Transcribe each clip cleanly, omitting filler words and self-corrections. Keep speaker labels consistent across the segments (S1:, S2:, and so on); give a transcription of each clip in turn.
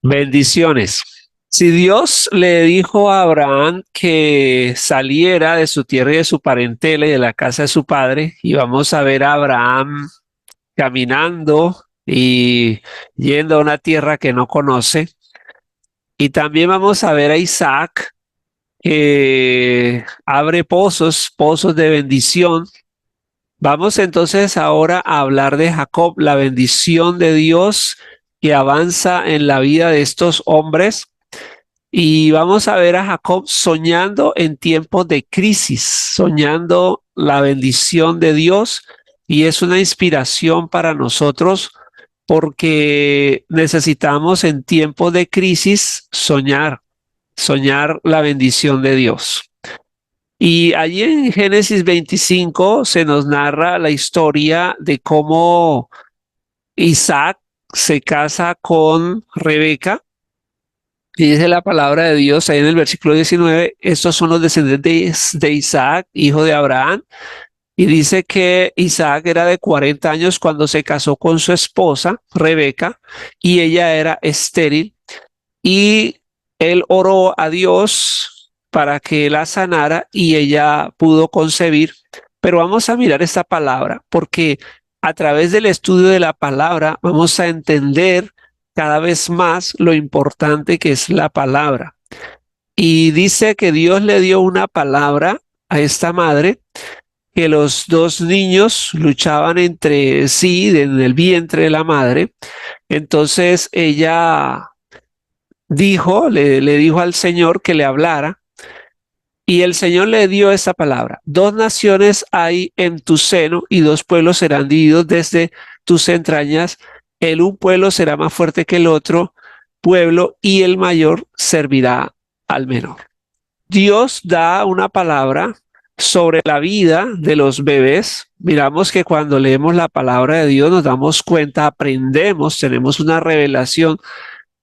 S1: Bendiciones. Si Dios le dijo a Abraham que saliera de su tierra y de su parentela y de la casa de su padre, y vamos a ver a Abraham caminando y yendo a una tierra que no conoce, y también vamos a ver a Isaac que abre pozos, pozos de bendición. Vamos entonces ahora a hablar de Jacob, la bendición de Dios que avanza en la vida de estos hombres. Y vamos a ver a Jacob soñando en tiempos de crisis, soñando la bendición de Dios, y es una inspiración para nosotros porque necesitamos en tiempos de crisis soñar la bendición de Dios. Y allí en Génesis 25 se nos narra la historia de cómo Isaac se casa con Rebeca. Y dice la palabra de Dios ahí en el versículo 19, estos son los descendientes de Isaac, hijo de Abraham. Y dice que Isaac era de 40 años cuando se casó con su esposa, Rebeca, y ella era estéril. Y él oró a Dios para que la sanara y ella pudo concebir. Pero vamos a mirar esta palabra porque a través del estudio de la palabra vamos a entender cada vez más lo importante que es la palabra. Y dice que Dios le dio una palabra a esta madre, que los dos niños luchaban entre sí en el vientre de la madre. Entonces ella le dijo al Señor que le hablara, y el Señor le dio esta palabra: dos naciones hay en tu seno y dos pueblos serán divididos desde tus entrañas. El un pueblo será más fuerte que el otro pueblo y el mayor servirá al menor. Dios da una palabra sobre la vida de los bebés. Miramos que cuando leemos la palabra de Dios nos damos cuenta, aprendemos, tenemos una revelación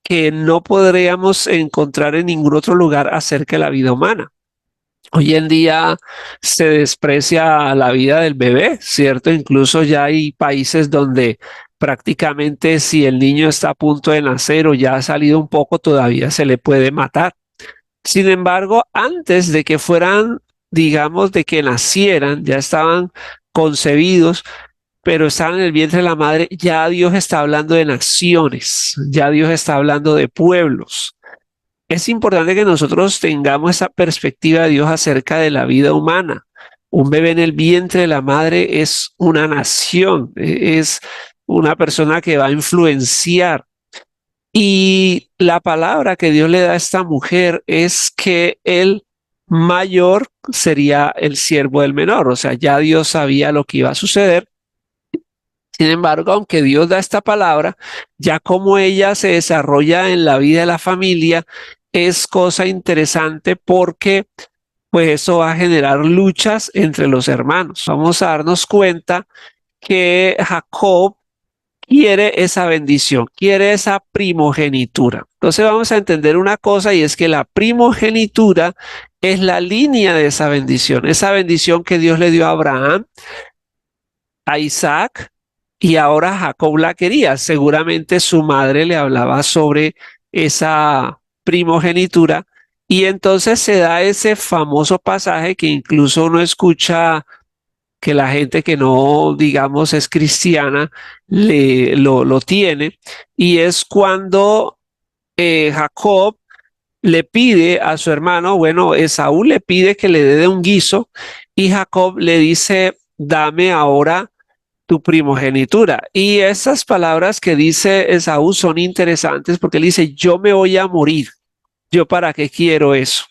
S1: que no podríamos encontrar en ningún otro lugar acerca de la vida humana. Hoy en día se desprecia la vida del bebé, ¿cierto? Incluso ya hay países donde prácticamente si el niño está a punto de nacer o ya ha salido un poco, todavía se le puede matar. Sin embargo, antes de que fueran, digamos, de que nacieran, ya estaban concebidos, pero estaban en el vientre de la madre, ya Dios está hablando de naciones, ya Dios está hablando de pueblos. Es importante que nosotros tengamos esa perspectiva de Dios acerca de la vida humana. Un bebé en el vientre de la madre es una nación, es una persona que va a influenciar. Y la palabra que Dios le da a esta mujer es que el mayor sería el siervo del menor. O sea, ya Dios sabía lo que iba a suceder. Sin embargo, aunque Dios da esta palabra, ya como ella se desarrolla en la vida de la familia, es cosa interesante porque pues eso va a generar luchas entre los hermanos. Vamos a darnos cuenta que Jacob quiere esa bendición, quiere esa primogenitura. Entonces vamos a entender una cosa, y es que la primogenitura es la línea de esa bendición que Dios le dio a Abraham, a Isaac, y ahora Jacob la quería. Seguramente su madre le hablaba sobre esa primogenitura, y entonces se da ese famoso pasaje que incluso uno escucha que la gente que no, digamos, es cristiana lo tiene, y es cuando Jacob le pide a su hermano, bueno, Esaú le pide que le dé de un guiso, y Jacob le dice: dame ahora tu primogenitura. Y esas palabras que dice Esaú son interesantes porque él dice: yo me voy a morir, ¿yo para qué quiero eso?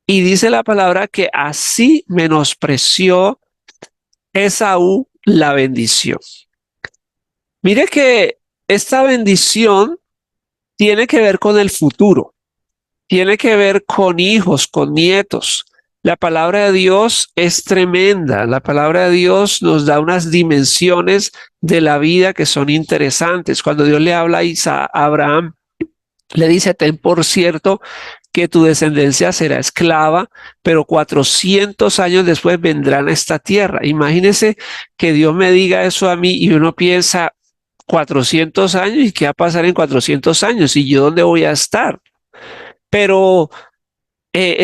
S1: Y dice la palabra que así menospreció Esaú la bendición. Mire que esta bendición tiene que ver con el futuro, tiene que ver con hijos, con nietos. La palabra de Dios es tremenda. La palabra de Dios nos da unas dimensiones de la vida que son interesantes. Cuando Dios le habla a Abraham, le dice: ten por cierto que tu descendencia será esclava, pero 400 años después vendrán a esta tierra. Imagínese que Dios me diga eso a mí y uno piensa: 400 años y qué va a pasar en 400 años y yo dónde voy a estar. Pero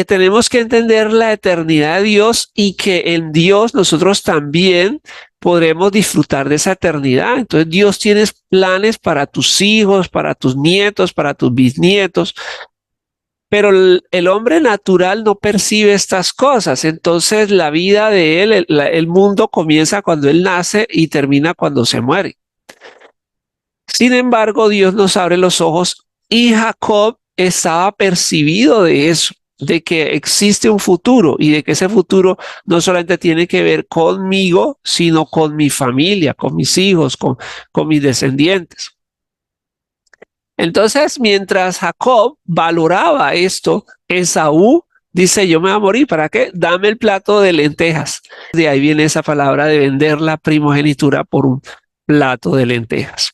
S1: tenemos que entender la eternidad de Dios y que en Dios nosotros también podremos disfrutar de esa eternidad. Entonces Dios tiene planes para tus hijos, para tus nietos, para tus bisnietos, pero el hombre natural no percibe estas cosas. Entonces la vida de él, el mundo comienza cuando él nace y termina cuando se muere. Sin embargo, Dios nos abre los ojos y Jacob estaba percibido de eso, de que existe un futuro y de que ese futuro no solamente tiene que ver conmigo, sino con mi familia, con mis hijos, con mis descendientes. Entonces, mientras Jacob valoraba esto, Esaú dice, yo me voy a morir, ¿para qué? Dame el plato de lentejas. De ahí viene esa palabra de vender la primogenitura por un plato de lentejas.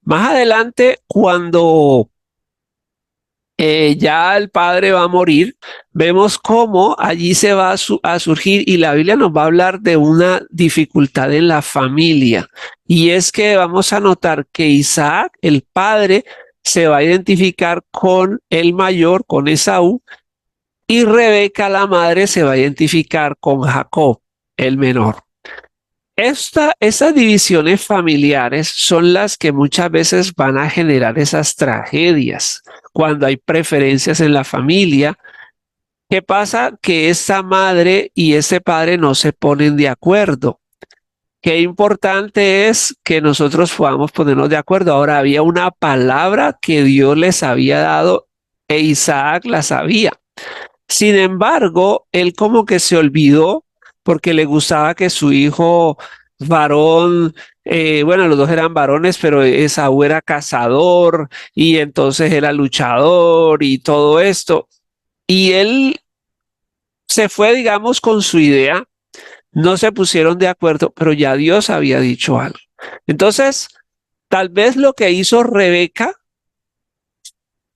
S1: Más adelante, cuando ya el padre va a morir, vemos cómo allí se va a surgir y la Biblia nos va a hablar de una dificultad en la familia. Y es que vamos a notar que Isaac, el padre, se va a identificar con el mayor, con Esaú, y Rebeca, la madre, se va a identificar con Jacob, el menor. Esas divisiones familiares son las que muchas veces van a generar esas tragedias cuando hay preferencias en la familia. ¿Qué pasa? Que esa madre y ese padre no se ponen de acuerdo. Qué importante es que nosotros podamos ponernos de acuerdo. Ahora, había una palabra que Dios les había dado e Isaac la sabía. Sin embargo, él como que se olvidó porque le gustaba que su hijo varón, bueno, los dos eran varones, pero Esaú era cazador y entonces era luchador y todo esto. Y él se fue, digamos, con su idea, no se pusieron de acuerdo, pero ya Dios había dicho algo. Entonces, tal vez lo que hizo Rebeca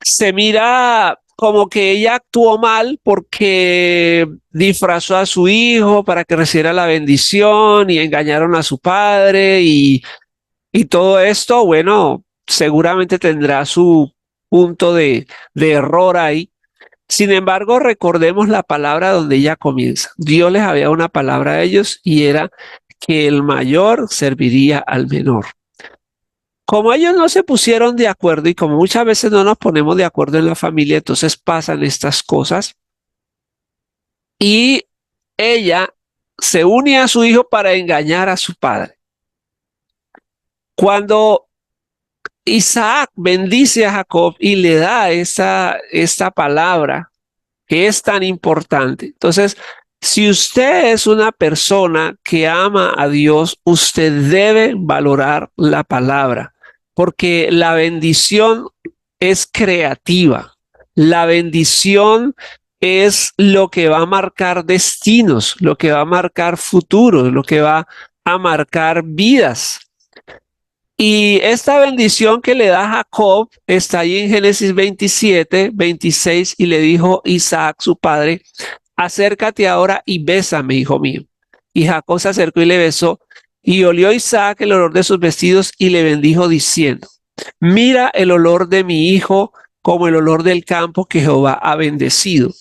S1: se mira como que ella actuó mal porque disfrazó a su hijo para que recibiera la bendición y engañaron a su padre y todo esto, bueno, seguramente tendrá su punto de error ahí. Sin embargo, recordemos la palabra donde ella comienza. Dios les había una palabra a ellos y era que el mayor serviría al menor. Como ellos no se pusieron de acuerdo y como muchas veces no nos ponemos de acuerdo en la familia, entonces pasan estas cosas y ella se une a su hijo para engañar a su padre. Cuando Isaac bendice a Jacob y le da esta palabra que es tan importante, entonces si usted es una persona que ama a Dios, usted debe valorar la palabra, porque la bendición es creativa. La bendición es lo que va a marcar destinos, lo que va a marcar futuros, lo que va a marcar vidas. Y esta bendición que le da Jacob está ahí en Génesis 27, 26, y le dijo Isaac, su padre, acércate ahora y bésame, hijo mío. Y Jacob se acercó y le besó, y olió Isaac el olor de sus vestidos y le bendijo diciendo, mira el olor de mi hijo como el olor del campo que Jehová ha bendecido.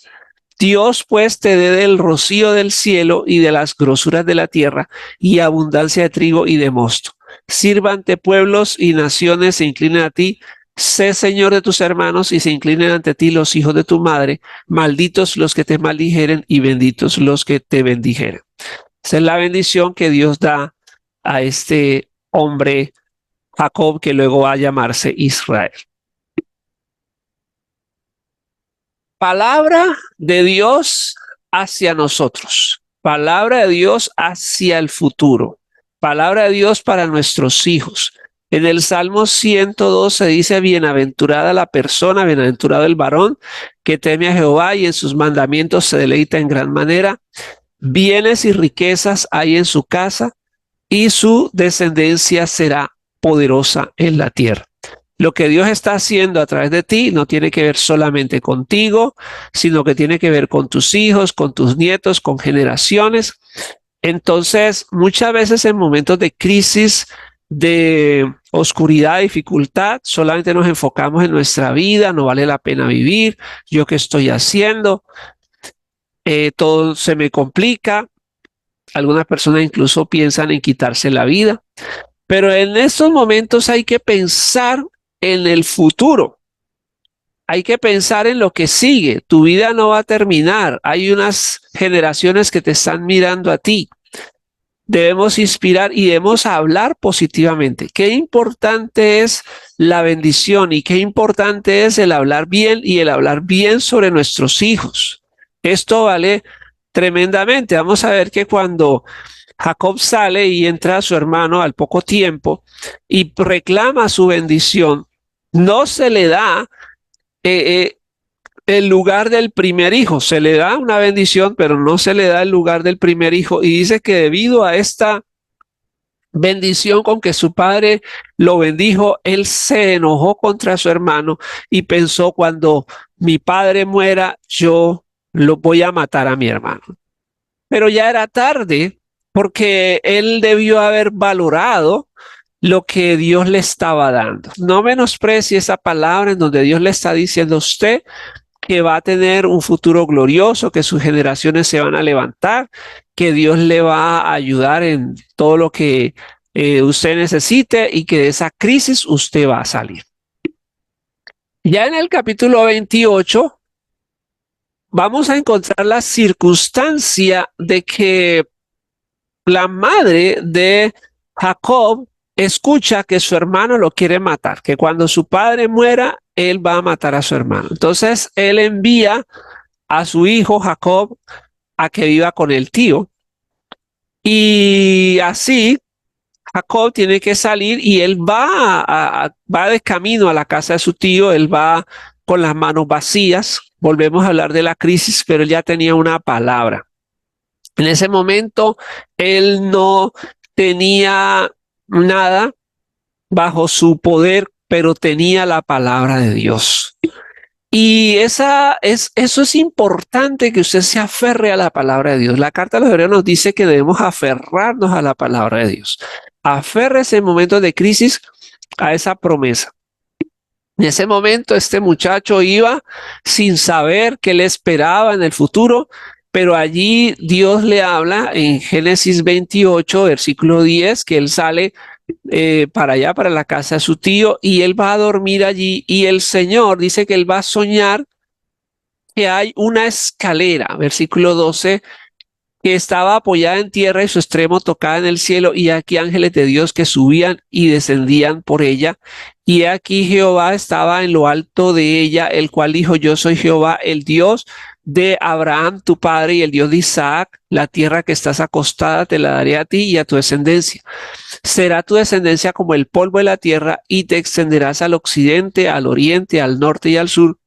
S1: Dios pues te dé del rocío del cielo y de las grosuras de la tierra y abundancia de trigo y de mosto. Sírvante pueblos y naciones se inclinen a ti. Sé Señor de tus hermanos y se inclinen ante ti los hijos de tu madre. Malditos los que te maldijeren y benditos los que te bendijeren. Esa es la bendición que Dios da a este hombre Jacob, que luego va a llamarse Israel. Palabra de Dios hacia nosotros. Palabra de Dios hacia el futuro. Palabra de Dios para nuestros hijos. En el Salmo 102 se dice, bienaventurada la persona, bienaventurado el varón que teme a Jehová y en sus mandamientos se deleita en gran manera. Bienes y riquezas hay en su casa y su descendencia será poderosa en la tierra. Lo que Dios está haciendo a través de ti no tiene que ver solamente contigo, sino que tiene que ver con tus hijos, con tus nietos, con generaciones. Entonces, muchas veces en momentos de crisis, de oscuridad, dificultad, solamente nos enfocamos en nuestra vida, no vale la pena vivir, yo qué estoy haciendo, todo se me complica, algunas personas incluso piensan en quitarse la vida, pero en estos momentos hay que pensar en el futuro. Hay que pensar en lo que sigue. Tu vida no va a terminar. Hay unas generaciones que te están mirando a ti. Debemos inspirar y debemos hablar positivamente. Qué importante es la bendición y qué importante es el hablar bien y el hablar bien sobre nuestros hijos. Esto vale tremendamente. Vamos a ver que cuando Jacob sale y entra a su hermano al poco tiempo y reclama su bendición, no se le da el lugar del primer hijo. Se le da una bendición, pero no se le da el lugar del primer hijo. Y dice que debido a esta bendición con que su padre lo bendijo, él se enojó contra su hermano y pensó, cuando mi padre muera, yo lo voy a matar a mi hermano. Pero ya era tarde, porque él debió haber valorado lo que Dios le estaba dando. No menosprecie esa palabra en donde Dios le está diciendo a usted que va a tener un futuro glorioso, que sus generaciones se van a levantar, que Dios le va a ayudar en todo lo que usted necesite y que de esa crisis usted va a salir. Ya en el capítulo 28 vamos a encontrar la circunstancia de que la madre de Jacob escucha que su hermano lo quiere matar, que cuando su padre muera, él va a matar a su hermano. Entonces él envía a su hijo Jacob a que viva con el tío. Y así Jacob tiene que salir y él va de camino a la casa de su tío, él va con las manos vacías. Volvemos a hablar de la crisis, pero él ya tenía una palabra. En ese momento él no tenía nada bajo su poder, pero tenía la palabra de Dios. Y eso es importante, que usted se aferre a la palabra de Dios. La carta de los Hebreos nos dice que debemos aferrarnos a la palabra de Dios. Aférrese en momentos de crisis a esa promesa. En ese momento este muchacho iba sin saber qué le esperaba en el futuro, pero allí Dios le habla en Génesis 28, versículo 10, que él sale para allá, para la casa de su tío, y él va a dormir allí, y el Señor dice que él va a soñar que hay una escalera, versículo 12, que estaba apoyada en tierra y su extremo tocaba en el cielo, y aquí ángeles de Dios que subían y descendían por ella, y aquí Jehová estaba en lo alto de ella, el cual dijo: yo soy Jehová, el Dios de Abraham tu padre y el Dios de Isaac. La tierra que estás acostada te la daré a ti y a tu descendencia. Será tu descendencia como el polvo de la tierra, y te extenderás al occidente, al oriente, al norte y al sur,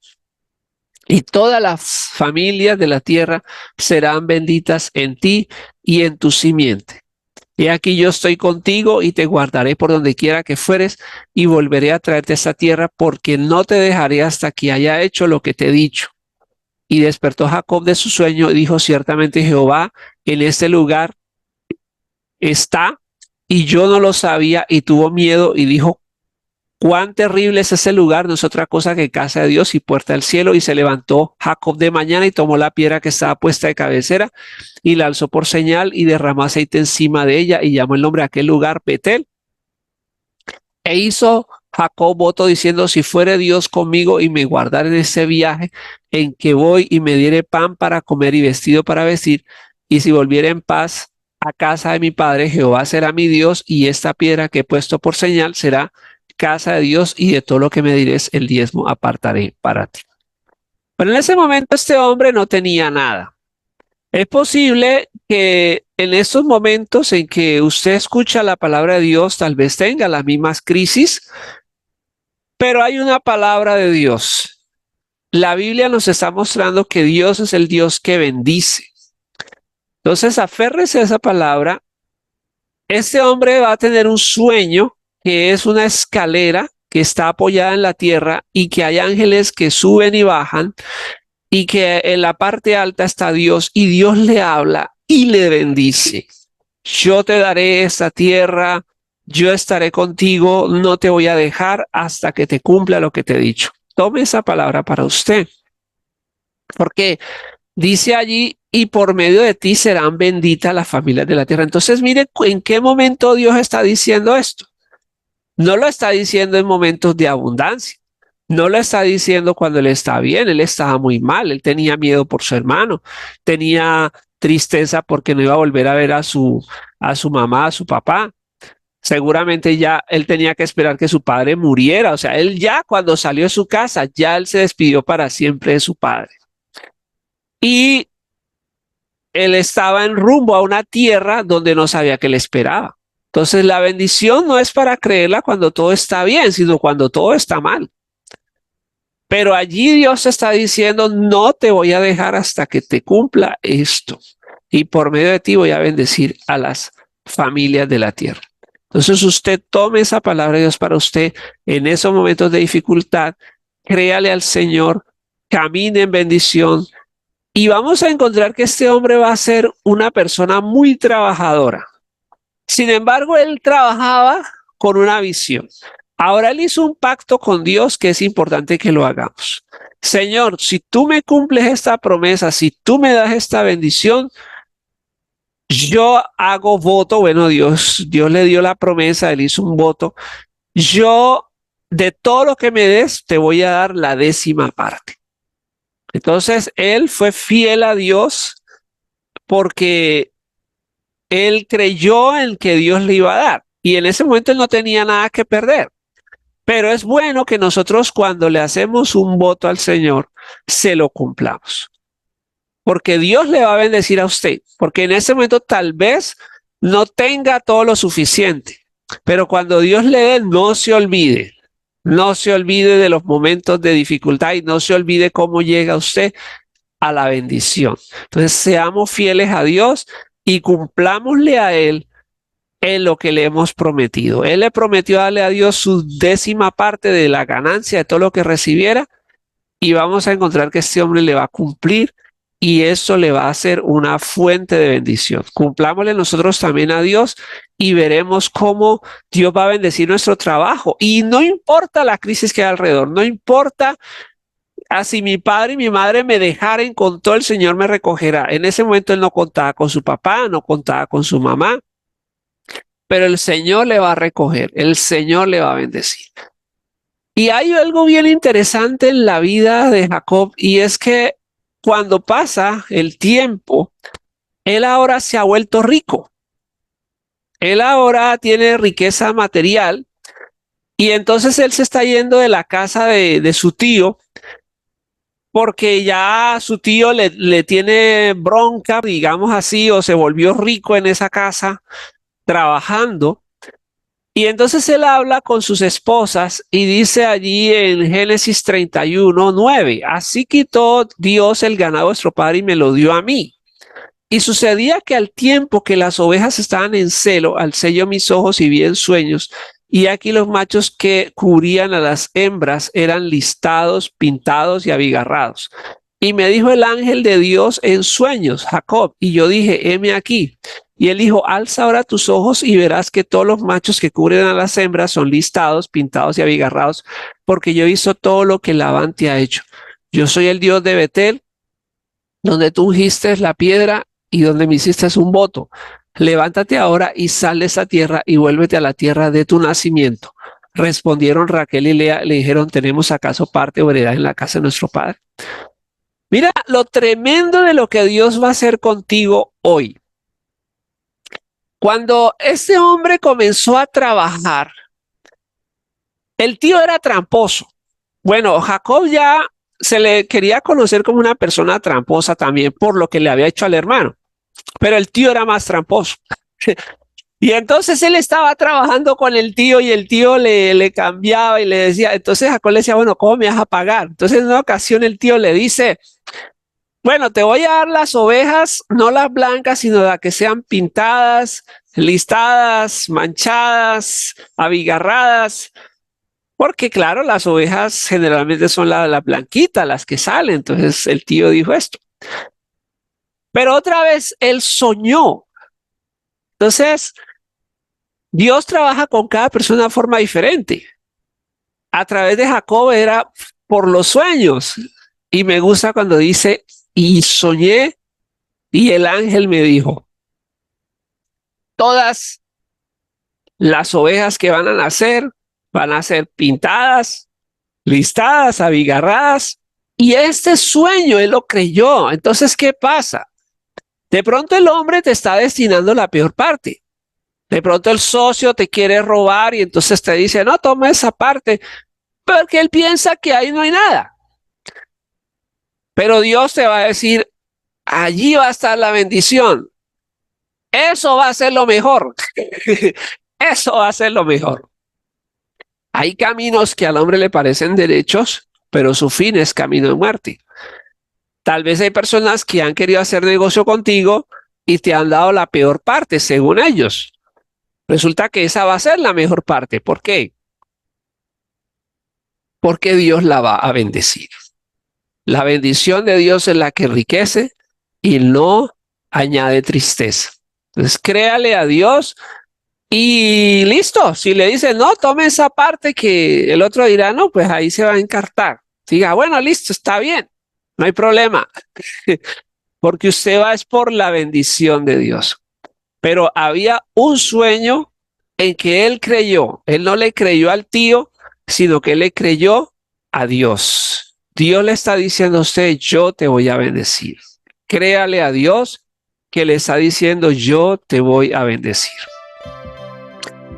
S1: y todas las familias de la tierra serán benditas en ti y en tu simiente. He aquí yo estoy contigo y te guardaré por donde quiera que fueres, y volveré a traerte a esta tierra, porque no te dejaré hasta que haya hecho lo que te he dicho. Y despertó Jacob de su sueño y dijo: ciertamente Jehová en este lugar está, y yo no lo sabía, y tuvo miedo y dijo: cuán terrible es ese lugar, no es otra cosa que casa de Dios y puerta del cielo. Y se levantó Jacob de mañana y tomó la piedra que estaba puesta de cabecera y la alzó por señal y derramó aceite encima de ella, y llamó el nombre de aquel lugar Betel. E hizo Jacob voto diciendo: si fuere Dios conmigo y me guardare en ese viaje en que voy, y me diere pan para comer y vestido para vestir, y si volviere en paz a casa de mi padre, Jehová será mi Dios, y esta piedra que he puesto por señal será casa de Dios, y de todo lo que me dires el diezmo apartaré para ti. Pero en ese momento este hombre no tenía nada. Es posible que en estos momentos en que usted escucha la palabra de Dios, tal vez tenga las mismas crisis, pero hay una palabra de Dios. La Biblia nos está mostrando que Dios es el Dios que bendice. Entonces, aférrese a esa palabra. Este hombre va a tener un sueño, que es una escalera que está apoyada en la tierra, y que hay ángeles que suben y bajan, y que en la parte alta está Dios, y Dios le habla y le bendice. Yo te daré esta tierra, yo estaré contigo, no te voy a dejar hasta que te cumpla lo que te he dicho. Tome esa palabra para usted, porque dice allí, y por medio de ti serán benditas las familias de la tierra. Entonces, mire en qué momento Dios está diciendo esto. No lo está diciendo en momentos de abundancia. No lo está diciendo cuando él está bien, él estaba muy mal, él tenía miedo por su hermano, tenía tristeza porque no iba a volver a ver a su mamá, a su papá. Seguramente ya él tenía que esperar que su padre muriera. O sea, él ya cuando salió de su casa, ya él se despidió para siempre de su padre. Y él estaba en rumbo a una tierra donde no sabía que le esperaba. Entonces la bendición no es para creerla cuando todo está bien, sino cuando todo está mal. Pero allí Dios está diciendo, no te voy a dejar hasta que te cumpla esto. Y por medio de ti voy a bendecir a las familias de la tierra. Entonces usted tome esa palabra de Dios para usted en esos momentos de dificultad, créale al Señor, camine en bendición y vamos a encontrar que este hombre va a ser una persona muy trabajadora. Sin embargo, él trabajaba con una visión. Ahora él hizo un pacto con Dios que es importante que lo hagamos. Señor, si tú me cumples esta promesa, si tú me das esta bendición, yo hago voto. Bueno, Dios le dio la promesa, él hizo un voto. Yo de todo lo que me des, te voy a dar la 10ª parte. Entonces, él fue fiel a Dios porque él creyó en que Dios le iba a dar. Y en ese momento él no tenía nada que perder. Pero es bueno que nosotros cuando le hacemos un voto al Señor, se lo cumplamos. Porque Dios le va a bendecir a usted. Porque en ese momento tal vez no tenga todo lo suficiente. Pero cuando Dios le dé, no se olvide. No se olvide de los momentos de dificultad y no se olvide cómo llega usted a la bendición. Entonces seamos fieles a Dios y cumplámosle a Él en lo que le hemos prometido. Él le prometió darle a Dios su 10ª parte de la ganancia de todo lo que recibiera y vamos a encontrar que este hombre le va a cumplir y eso le va a ser una fuente de bendición. Cumplámosle nosotros también a Dios y veremos cómo Dios va a bendecir nuestro trabajo. Y no importa la crisis que hay alrededor, no importa si mi padre y mi madre me dejaren, con todo el Señor me recogerá. En ese momento él no contaba con su papá, no contaba con su mamá, pero el Señor le va a recoger, el Señor le va a bendecir. Y hay algo bien interesante en la vida de Jacob y es que cuando pasa el tiempo, él ahora se ha vuelto rico. Él ahora tiene riqueza material y entonces él se está yendo de la casa de su tío porque ya su tío le tiene bronca, digamos así, o se volvió rico en esa casa trabajando. Y entonces él habla con sus esposas y dice allí en Génesis 31:9, así quitó Dios el ganado de vuestro padre y me lo dio a mí. Y sucedía que al tiempo que las ovejas estaban en celo, alcé yo mis ojos y vi en sueños, y aquí los machos que cubrían a las hembras eran listados, pintados y abigarrados. Y me dijo el ángel de Dios en sueños, Jacob, y yo dije, heme aquí. Y él dijo, alza ahora tus ojos y verás que todos los machos que cubren a las hembras son listados, pintados y abigarrados, porque yo hizo todo lo que Labán te ha hecho. Yo soy el Dios de Betel, donde tú ungiste la piedra y donde me hiciste un voto. Levántate ahora y sal de esa tierra y vuélvete a la tierra de tu nacimiento. Respondieron Raquel y Lea, le dijeron, ¿tenemos acaso parte o heredad en la casa de nuestro padre? Mira lo tremendo de lo que Dios va a hacer contigo hoy. Cuando este hombre comenzó a trabajar, el tío era tramposo. Bueno, Jacob ya se le quería conocer como una persona tramposa también por lo que le había hecho al hermano, pero el tío era más tramposo. Y entonces él estaba trabajando con el tío y el tío le cambiaba y le decía, entonces Jacob le decía, bueno, ¿cómo me vas a pagar? Entonces en una ocasión el tío le dice, bueno, te voy a dar las ovejas, no las blancas, sino las que sean pintadas, listadas, manchadas, abigarradas, porque claro, las ovejas generalmente son las blanquitas, las que salen. Entonces el tío dijo esto. Pero otra vez él soñó. Entonces Dios trabaja con cada persona de forma diferente. A través de Jacob era por los sueños. Y me gusta cuando dice, y soñé y el ángel me dijo, todas las ovejas que van a ser pintadas, listadas, abigarradas. Y este sueño él lo creyó. Entonces, ¿qué pasa? De pronto el hombre te está destinando la peor parte. De pronto el socio te quiere robar y entonces te dice, no, toma esa parte, porque él piensa que ahí no hay nada. Pero Dios te va a decir, allí va a estar la bendición. Eso va a ser lo mejor. Eso va a ser lo mejor. Hay caminos que al hombre le parecen derechos, pero su fin es camino de muerte. Tal vez hay personas que han querido hacer negocio contigo y te han dado la peor parte, según ellos. Resulta que esa va a ser la mejor parte. ¿Por qué? Porque Dios la va a bendecir. La bendición de Dios es la que enriquece y no añade tristeza. Entonces, créale a Dios y listo. Si le dice, no, tome esa parte, que el otro dirá, no, pues ahí se va a encartar. Diga, bueno, listo, está bien, no hay problema. Porque usted va es por la bendición de Dios. Pero había un sueño en que él creyó. Él no le creyó al tío, sino que le creyó a Dios. Dios le está diciendo a usted, yo te voy a bendecir. Créale a Dios que le está diciendo, yo te voy a bendecir.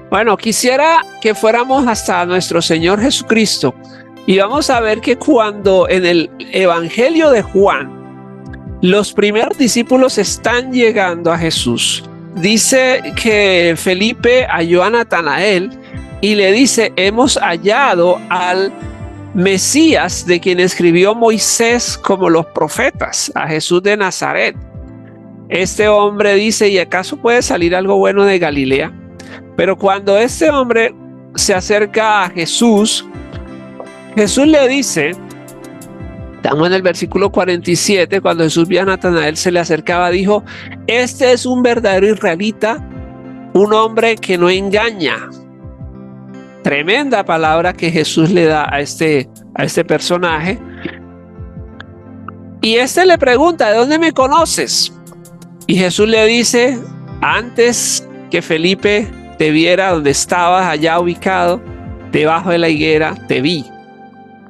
S1: Bueno, quisiera que fuéramos hasta nuestro Señor Jesucristo y vamos a ver que cuando en el Evangelio de Juan, los primeros discípulos están llegando a Jesús, dice que Felipe halló a Natanael y le dice, hemos hallado al Mesías de quien escribió Moisés como los profetas, a Jesús de Nazaret. Este hombre dice, ¿y acaso puede salir algo bueno de Galilea? Pero cuando este hombre se acerca a Jesús, Jesús le dice, estamos en el versículo 47, cuando Jesús vio a Natanael, se le acercaba, dijo, este es un verdadero israelita, un hombre que no engaña. Tremenda palabra que Jesús le da a este personaje. Y este le pregunta, ¿de dónde me conoces? Y Jesús le dice, antes que Felipe te viera donde estabas allá ubicado, debajo de la higuera, te vi.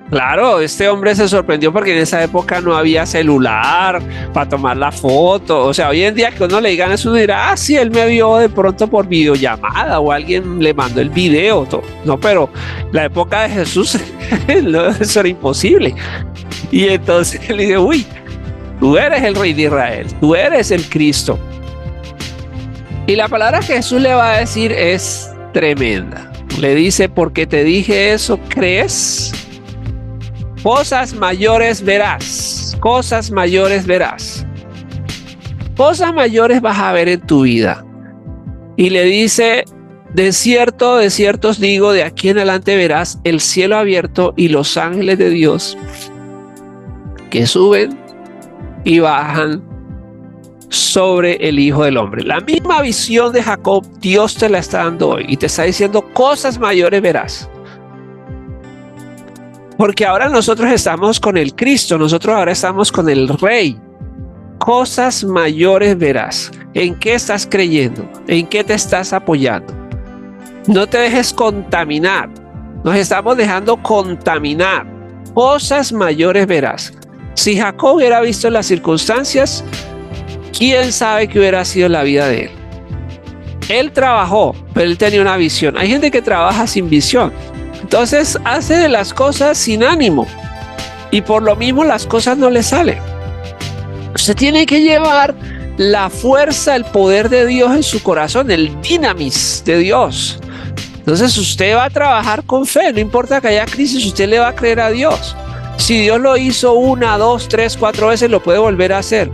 S1: Claro, este hombre se sorprendió porque en esa época no había celular para tomar la foto. O sea, hoy en día que uno le digan eso, uno dirá, ah, sí, él me vio de pronto por videollamada o alguien le mandó el video. No, pero la época de Jesús, eso era imposible. Y entonces él dice, uy, tú eres el rey de Israel, tú eres el Cristo. Y la palabra que Jesús le va a decir es tremenda. Le dice, porque te dije eso, ¿crees? Cosas mayores verás, cosas mayores verás. Cosas mayores vas a ver en tu vida. Y le dice, de cierto os digo, de aquí en adelante verás el cielo abierto y los ángeles de Dios que suben y bajan sobre el Hijo del Hombre. La misma visión de Jacob, Dios te la está dando hoy y te está diciendo, cosas mayores verás. Porque ahora nosotros estamos con el Cristo, nosotros ahora estamos con el Rey. Cosas mayores verás. ¿En qué estás creyendo? ¿En qué te estás apoyando? No te dejes contaminar. Nos estamos dejando contaminar. Cosas mayores verás. Si Jacob hubiera visto las circunstancias, ¿quién sabe qué hubiera sido la vida de él? Él trabajó, pero él tenía una visión. Hay gente que trabaja sin visión. Entonces hace de las cosas sin ánimo y por lo mismo las cosas no le salen. Usted tiene que llevar la fuerza, el poder de Dios en su corazón, el dinamis de Dios. Entonces usted va a trabajar con fe, no importa que haya crisis, usted le va a creer a Dios. Si Dios lo hizo 1, 2, 3, 4 veces, lo puede volver a hacer.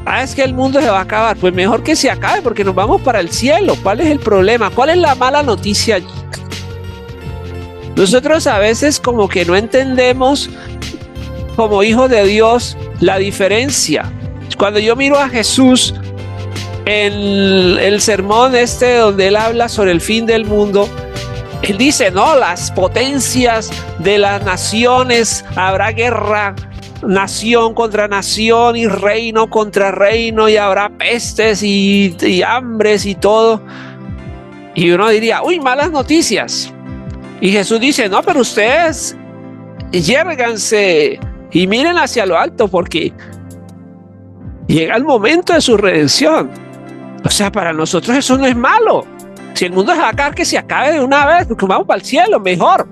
S1: Ah, es que el mundo se va a acabar. Pues mejor que se acabe porque nos vamos para el cielo. ¿Cuál es el problema? ¿Cuál es la mala noticia allí? Nosotros a veces como que no entendemos como hijos de Dios la diferencia. Cuando yo miro a Jesús, En el sermón donde él habla sobre el fin del mundo, él dice, no, las potencias de las naciones, habrá guerra, nación contra nación y reino contra reino, y habrá pestes y hambres y todo. Y uno diría, uy, malas noticias. Y Jesús dice, no, pero ustedes yérganse y miren hacia lo alto, porque llega el momento de su redención. O sea, para nosotros eso no es malo. Si el mundo es acá, que se acabe de una vez, porque vamos para el cielo, mejor.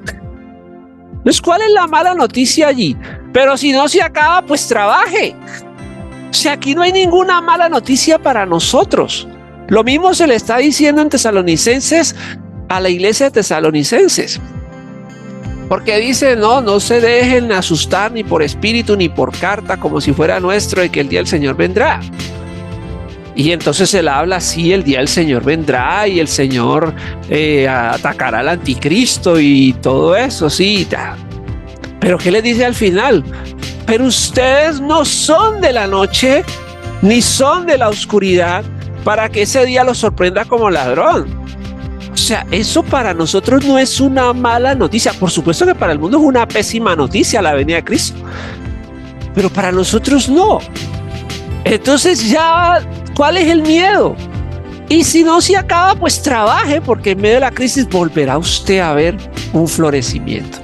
S1: Entonces, ¿cuál es la mala noticia allí? Pero si no se acaba, pues trabaje. O sea, aquí no hay ninguna mala noticia para nosotros. Lo mismo se le está diciendo en Tesalonicenses a la iglesia de Tesalonicenses. Porque dice, no se dejen asustar ni por espíritu ni por carta, como si fuera nuestro, de que el día del Señor vendrá. Y entonces él habla así, el día del Señor vendrá y el Señor atacará al anticristo y todo eso, sí. Pero ¿qué le dice al final? Pero ustedes no son de la noche, ni son de la oscuridad, para que ese día los sorprenda como ladrón. O sea, eso para nosotros no es una mala noticia. Por supuesto que para el mundo es una pésima noticia la venida de Cristo, pero para nosotros no. Entonces ya, ¿cuál es el miedo? Y si no se acaba, pues trabaje, porque en medio de la crisis volverá usted a ver un florecimiento,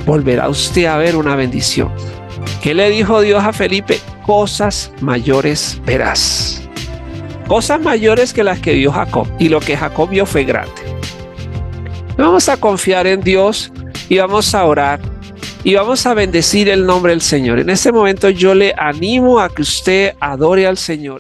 S1: volverá usted a ver una bendición. ¿Qué le dijo Dios a Felipe? Cosas mayores verás. Cosas mayores que las que vio Jacob, y lo que Jacob vio fue grande. Vamos a confiar en Dios y vamos a orar y vamos a bendecir el nombre del Señor. En este momento yo le animo a que usted adore al Señor.